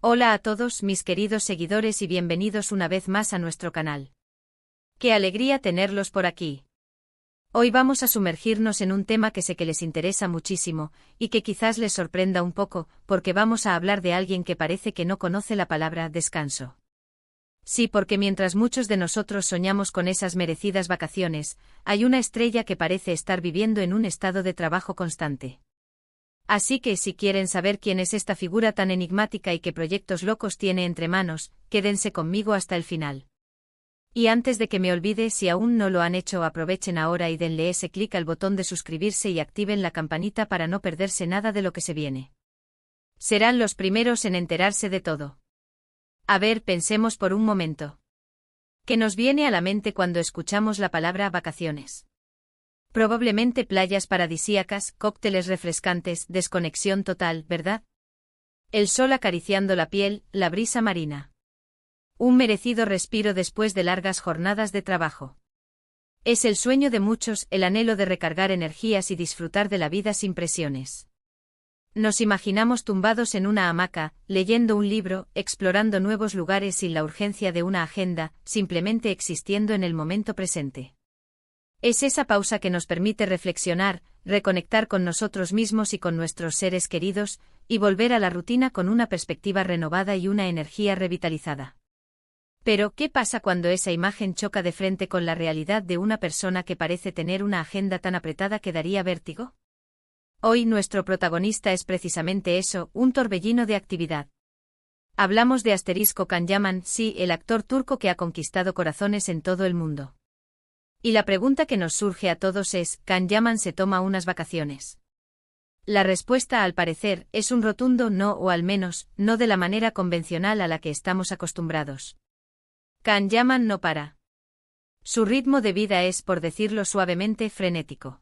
Hola a todos mis queridos seguidores y bienvenidos una vez más a nuestro canal. ¡Qué alegría tenerlos por aquí! Hoy vamos a sumergirnos en un tema que sé que les interesa muchísimo, y que quizás les sorprenda un poco, porque vamos a hablar de alguien que parece que no conoce la palabra descanso. Sí, porque mientras muchos de nosotros soñamos con esas merecidas vacaciones, hay una estrella que parece estar viviendo en un estado de trabajo constante. Así que si quieren saber quién es esta figura tan enigmática y qué proyectos locos tiene entre manos, quédense conmigo hasta el final. Y antes de que me olvide, si aún no lo han hecho, aprovechen ahora y denle ese clic al botón de suscribirse y activen la campanita para no perderse nada de lo que se viene. Serán los primeros en enterarse de todo. A ver, pensemos por un momento. ¿Qué nos viene a la mente cuando escuchamos la palabra vacaciones? Probablemente playas paradisíacas, cócteles refrescantes, desconexión total, ¿verdad? El sol acariciando la piel, la brisa marina. Un merecido respiro después de largas jornadas de trabajo. Es el sueño de muchos, el anhelo de recargar energías y disfrutar de la vida sin presiones. Nos imaginamos tumbados en una hamaca, leyendo un libro, explorando nuevos lugares sin la urgencia de una agenda, simplemente existiendo en el momento presente. Es esa pausa que nos permite reflexionar, reconectar con nosotros mismos y con nuestros seres queridos, y volver a la rutina con una perspectiva renovada y una energía revitalizada. Pero, ¿qué pasa cuando esa imagen choca de frente con la realidad de una persona que parece tener una agenda tan apretada que daría vértigo? Hoy nuestro protagonista es precisamente eso, un torbellino de actividad. Hablamos de Can Yaman, sí, el actor turco que ha conquistado corazones en todo el mundo. Y la pregunta que nos surge a todos es, ¿Can Yaman se toma unas vacaciones? La respuesta, al parecer, es un rotundo no, o al menos, no de la manera convencional a la que estamos acostumbrados. Can Yaman no para. Su ritmo de vida es, por decirlo suavemente, frenético.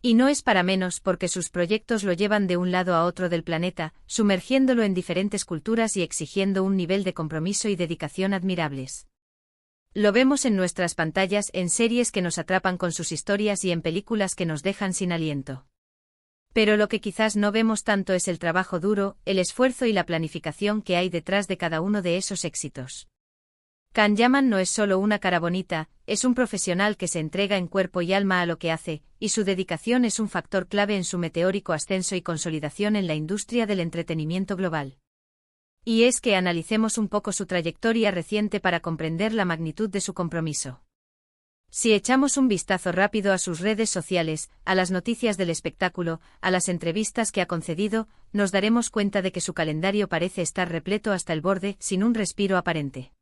Y no es para menos porque sus proyectos lo llevan de un lado a otro del planeta, sumergiéndolo en diferentes culturas y exigiendo un nivel de compromiso y dedicación admirables. Lo vemos en nuestras pantallas, en series que nos atrapan con sus historias y en películas que nos dejan sin aliento. Pero lo que quizás no vemos tanto es el trabajo duro, el esfuerzo y la planificación que hay detrás de cada uno de esos éxitos. Can Yaman no es solo una cara bonita, es un profesional que se entrega en cuerpo y alma a lo que hace, y su dedicación es un factor clave en su meteórico ascenso y consolidación en la industria del entretenimiento global. Y es que analicemos un poco su trayectoria reciente para comprender la magnitud de su compromiso. Si echamos un vistazo rápido a sus redes sociales, a las noticias del espectáculo, a las entrevistas que ha concedido, nos daremos cuenta de que su calendario parece estar repleto hasta el borde, sin un respiro aparente.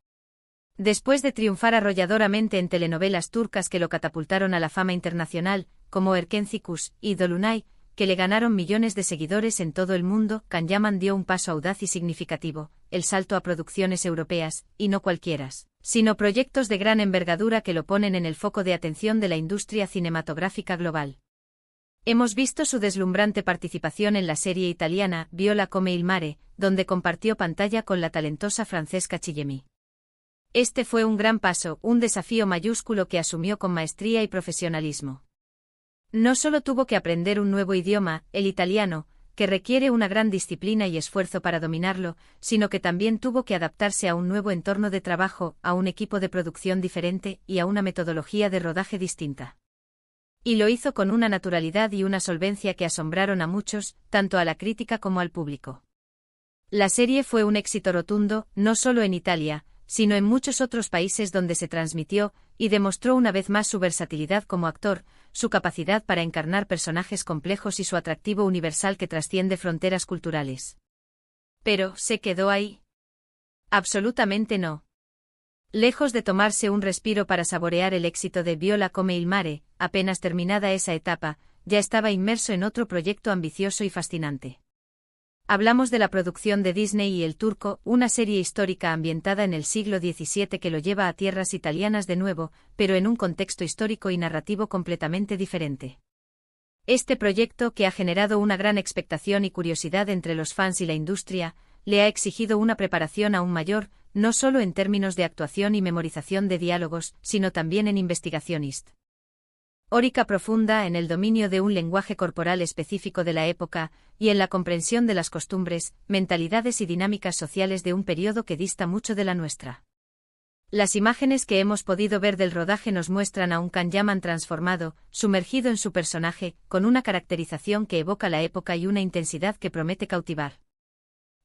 Después de triunfar arrolladoramente en telenovelas turcas que lo catapultaron a la fama internacional, como Erkenci y Dolunay, que le ganaron millones de seguidores en todo el mundo, Can Yaman dio un paso audaz y significativo, el salto a producciones europeas, y no cualquieras, sino proyectos de gran envergadura que lo ponen en el foco de atención de la industria cinematográfica global. Hemos visto su deslumbrante participación en la serie italiana Viola come il mare, donde compartió pantalla con la talentosa Francesca Chillemi. Este fue un gran paso, un desafío mayúsculo que asumió con maestría y profesionalismo. No solo tuvo que aprender un nuevo idioma, el italiano, que requiere una gran disciplina y esfuerzo para dominarlo, sino que también tuvo que adaptarse a un nuevo entorno de trabajo, a un equipo de producción diferente y a una metodología de rodaje distinta. Y lo hizo con una naturalidad y una solvencia que asombraron a muchos, tanto a la crítica como al público. La serie fue un éxito rotundo, no solo en Italia, sino en muchos otros países donde se transmitió, y demostró una vez más su versatilidad como actor, su capacidad para encarnar personajes complejos y su atractivo universal que trasciende fronteras culturales. Pero, ¿se quedó ahí? Absolutamente no. Lejos de tomarse un respiro para saborear el éxito de Viola come il mare, apenas terminada esa etapa, ya estaba inmerso en otro proyecto ambicioso y fascinante. Hablamos de la producción de Disney y El Turco, una serie histórica ambientada en el siglo XVII que lo lleva a tierras italianas de nuevo, pero en un contexto histórico y narrativo completamente diferente. Este proyecto, que ha generado una gran expectación y curiosidad entre los fans y la industria, le ha exigido una preparación aún mayor, no solo en términos de actuación y memorización de diálogos, sino también en investigación. Órica profunda en el dominio de un lenguaje corporal específico de la época, y en la comprensión de las costumbres, mentalidades y dinámicas sociales de un periodo que dista mucho de la nuestra. Las imágenes que hemos podido ver del rodaje nos muestran a un Kanyaman transformado, sumergido en su personaje, con una caracterización que evoca la época y una intensidad que promete cautivar.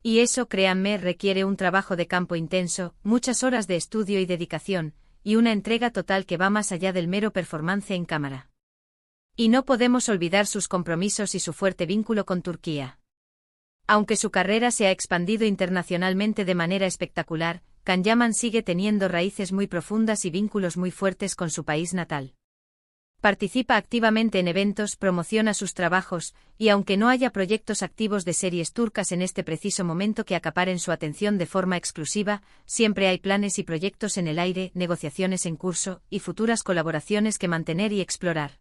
Y eso, créanme, requiere un trabajo de campo intenso, muchas horas de estudio y dedicación, y una entrega total que va más allá del mero performance en cámara. Y no podemos olvidar sus compromisos y su fuerte vínculo con Turquía. Aunque su carrera se ha expandido internacionalmente de manera espectacular, Kanyaman sigue teniendo raíces muy profundas y vínculos muy fuertes con su país natal. Participa activamente en eventos, promociona sus trabajos, y aunque no haya proyectos activos de series turcas en este preciso momento que acaparen su atención de forma exclusiva, siempre hay planes y proyectos en el aire, negociaciones en curso, y futuras colaboraciones que mantener y explorar.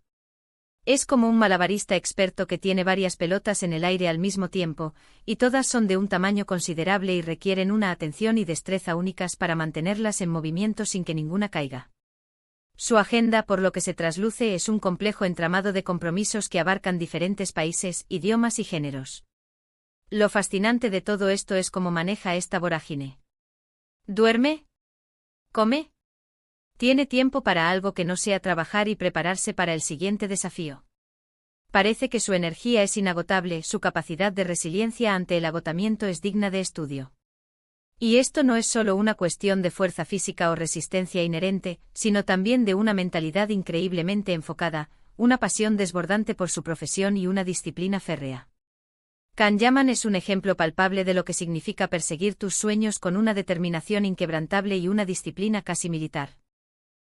Es como un malabarista experto que tiene varias pelotas en el aire al mismo tiempo, y todas son de un tamaño considerable y requieren una atención y destreza únicas para mantenerlas en movimiento sin que ninguna caiga. Su agenda, por lo que se trasluce, es un complejo entramado de compromisos que abarcan diferentes países, idiomas y géneros. Lo fascinante de todo esto es cómo maneja esta vorágine. ¿Duerme? ¿Come? Tiene tiempo para algo que no sea trabajar y prepararse para el siguiente desafío. Parece que su energía es inagotable, su capacidad de resiliencia ante el agotamiento es digna de estudio. Y esto no es solo una cuestión de fuerza física o resistencia inherente, sino también de una mentalidad increíblemente enfocada, una pasión desbordante por su profesión y una disciplina férrea. Kanyaman es un ejemplo palpable de lo que significa perseguir tus sueños con una determinación inquebrantable y una disciplina casi militar.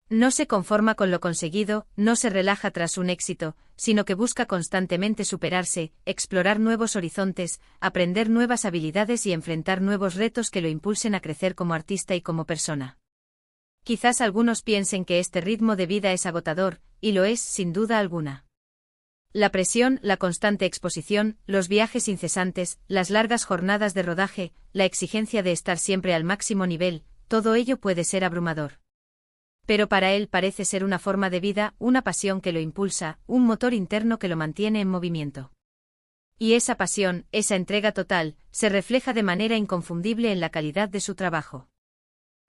No se conforma con lo conseguido, no se relaja tras un éxito, sino que busca constantemente superarse, explorar nuevos horizontes, aprender nuevas habilidades y enfrentar nuevos retos que lo impulsen a crecer como artista y como persona. Quizás algunos piensen que este ritmo de vida es agotador, y lo es, sin duda alguna. La presión, la constante exposición, los viajes incesantes, las largas jornadas de rodaje, la exigencia de estar siempre al máximo nivel, todo ello puede ser abrumador. Pero para él parece ser una forma de vida, una pasión que lo impulsa, un motor interno que lo mantiene en movimiento. Y esa pasión, esa entrega total, se refleja de manera inconfundible en la calidad de su trabajo.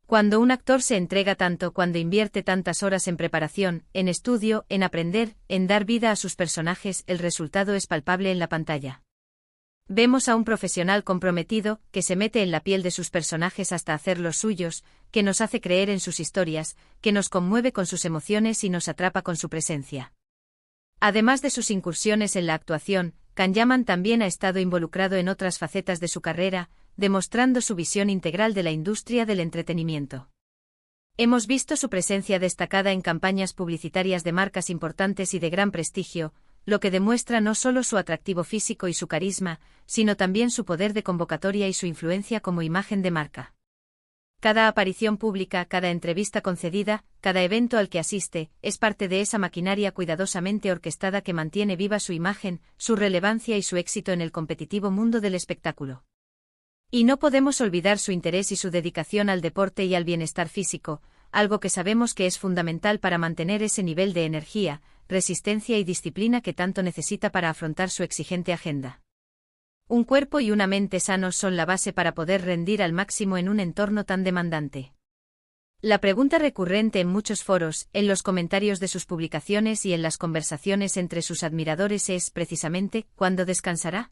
Cuando un actor se entrega tanto, cuando invierte tantas horas en preparación, en estudio, en aprender, en dar vida a sus personajes, el resultado es palpable en la pantalla. Vemos a un profesional comprometido, que se mete en la piel de sus personajes hasta hacerlos suyos, que nos hace creer en sus historias, que nos conmueve con sus emociones y nos atrapa con su presencia. Además de sus incursiones en la actuación, Kanyaman también ha estado involucrado en otras facetas de su carrera, demostrando su visión integral de la industria del entretenimiento. Hemos visto su presencia destacada en campañas publicitarias de marcas importantes y de gran prestigio, lo que demuestra no solo su atractivo físico y su carisma, sino también su poder de convocatoria y su influencia como imagen de marca. Cada aparición pública, cada entrevista concedida, cada evento al que asiste, es parte de esa maquinaria cuidadosamente orquestada que mantiene viva su imagen, su relevancia y su éxito en el competitivo mundo del espectáculo. Y no podemos olvidar su interés y su dedicación al deporte y al bienestar físico, algo que sabemos que es fundamental para mantener ese nivel de energía, resistencia y disciplina que tanto necesita para afrontar su exigente agenda. Un cuerpo y una mente sanos son la base para poder rendir al máximo en un entorno tan demandante. La pregunta recurrente en muchos foros, en los comentarios de sus publicaciones y en las conversaciones entre sus admiradores es, precisamente, ¿cuándo descansará?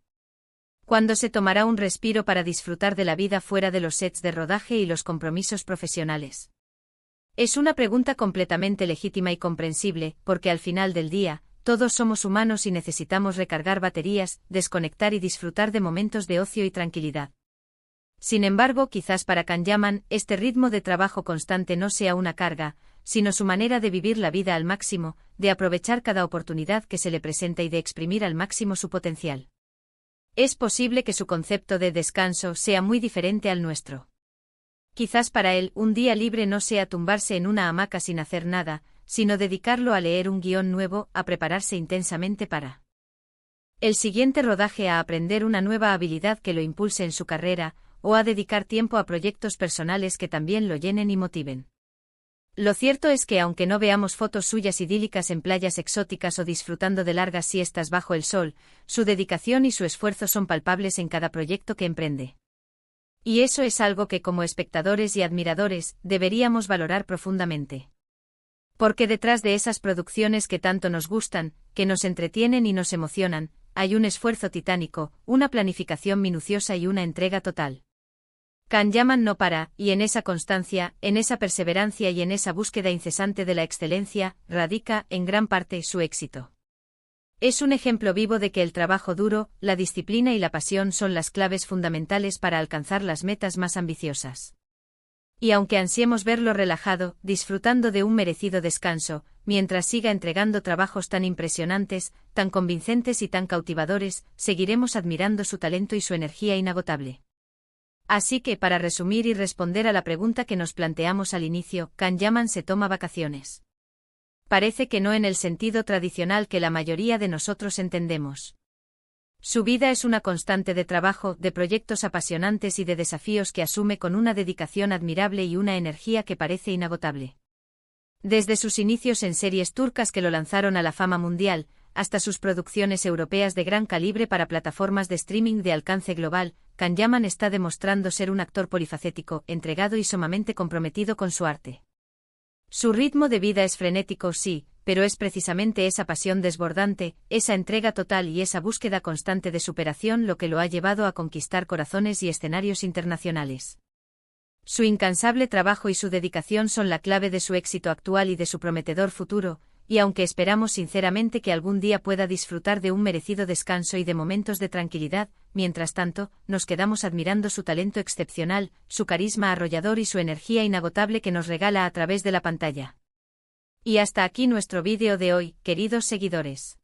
¿Cuándo se tomará un respiro para disfrutar de la vida fuera de los sets de rodaje y los compromisos profesionales? Es una pregunta completamente legítima y comprensible, porque al final del día, todos somos humanos y necesitamos recargar baterías, desconectar y disfrutar de momentos de ocio y tranquilidad. Sin embargo, quizás para Kanyaman, este ritmo de trabajo constante no sea una carga, sino su manera de vivir la vida al máximo, de aprovechar cada oportunidad que se le presenta y de exprimir al máximo su potencial. Es posible que su concepto de descanso sea muy diferente al nuestro. Quizás para él, un día libre no sea tumbarse en una hamaca sin hacer nada, sino dedicarlo a leer un guión nuevo, a prepararse intensamente para el siguiente rodaje, a aprender una nueva habilidad que lo impulse en su carrera, o a dedicar tiempo a proyectos personales que también lo llenen y motiven. Lo cierto es que aunque no veamos fotos suyas idílicas en playas exóticas o disfrutando de largas siestas bajo el sol, su dedicación y su esfuerzo son palpables en cada proyecto que emprende. Y eso es algo que como espectadores y admiradores deberíamos valorar profundamente. Porque detrás de esas producciones que tanto nos gustan, que nos entretienen y nos emocionan, hay un esfuerzo titánico, una planificación minuciosa y una entrega total. Can Yaman no para, y en esa constancia, en esa perseverancia y en esa búsqueda incesante de la excelencia, radica, en gran parte, su éxito. Es un ejemplo vivo de que el trabajo duro, la disciplina y la pasión son las claves fundamentales para alcanzar las metas más ambiciosas. Y aunque ansiemos verlo relajado, disfrutando de un merecido descanso, mientras siga entregando trabajos tan impresionantes, tan convincentes y tan cautivadores, seguiremos admirando su talento y su energía inagotable. Así que, para resumir y responder a la pregunta que nos planteamos al inicio, Can Yaman se toma vacaciones. Parece que no en el sentido tradicional que la mayoría de nosotros entendemos. Su vida es una constante de trabajo, de proyectos apasionantes y de desafíos que asume con una dedicación admirable y una energía que parece inagotable. Desde sus inicios en series turcas que lo lanzaron a la fama mundial, hasta sus producciones europeas de gran calibre para plataformas de streaming de alcance global, Can Yaman está demostrando ser un actor polifacético, entregado y sumamente comprometido con su arte. Su ritmo de vida es frenético, sí, pero es precisamente esa pasión desbordante, esa entrega total y esa búsqueda constante de superación lo que lo ha llevado a conquistar corazones y escenarios internacionales. Su incansable trabajo y su dedicación son la clave de su éxito actual y de su prometedor futuro, y aunque esperamos sinceramente que algún día pueda disfrutar de un merecido descanso y de momentos de tranquilidad, mientras tanto, nos quedamos admirando su talento excepcional, su carisma arrollador y su energía inagotable que nos regala a través de la pantalla. Y hasta aquí nuestro vídeo de hoy, queridos seguidores.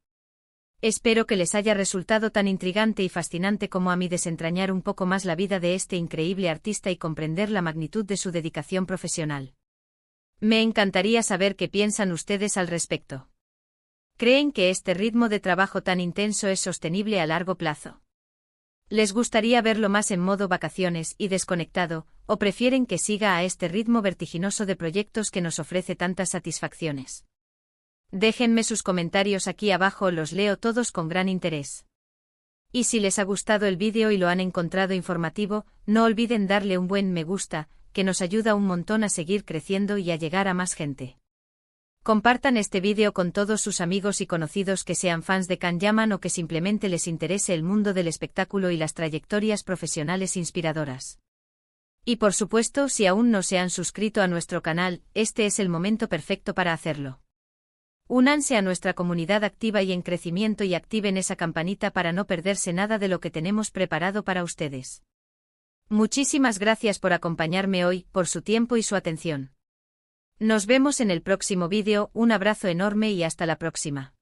Espero que les haya resultado tan intrigante y fascinante como a mí desentrañar un poco más la vida de este increíble artista y comprender la magnitud de su dedicación profesional. Me encantaría saber qué piensan ustedes al respecto. ¿Creen que este ritmo de trabajo tan intenso es sostenible a largo plazo? ¿Les gustaría verlo más en modo vacaciones y desconectado, o prefieren que siga a este ritmo vertiginoso de proyectos que nos ofrece tantas satisfacciones? Déjenme sus comentarios aquí abajo, los leo todos con gran interés. Y si les ha gustado el vídeo y lo han encontrado informativo, no olviden darle un buen me gusta, que nos ayuda un montón a seguir creciendo y a llegar a más gente. Compartan este vídeo con todos sus amigos y conocidos que sean fans de Can Yaman o que simplemente les interese el mundo del espectáculo y las trayectorias profesionales inspiradoras. Y por supuesto, si aún no se han suscrito a nuestro canal, este es el momento perfecto para hacerlo. Únanse a nuestra comunidad activa y en crecimiento y activen esa campanita para no perderse nada de lo que tenemos preparado para ustedes. Muchísimas gracias por acompañarme hoy, por su tiempo y su atención. Nos vemos en el próximo vídeo, un abrazo enorme y hasta la próxima.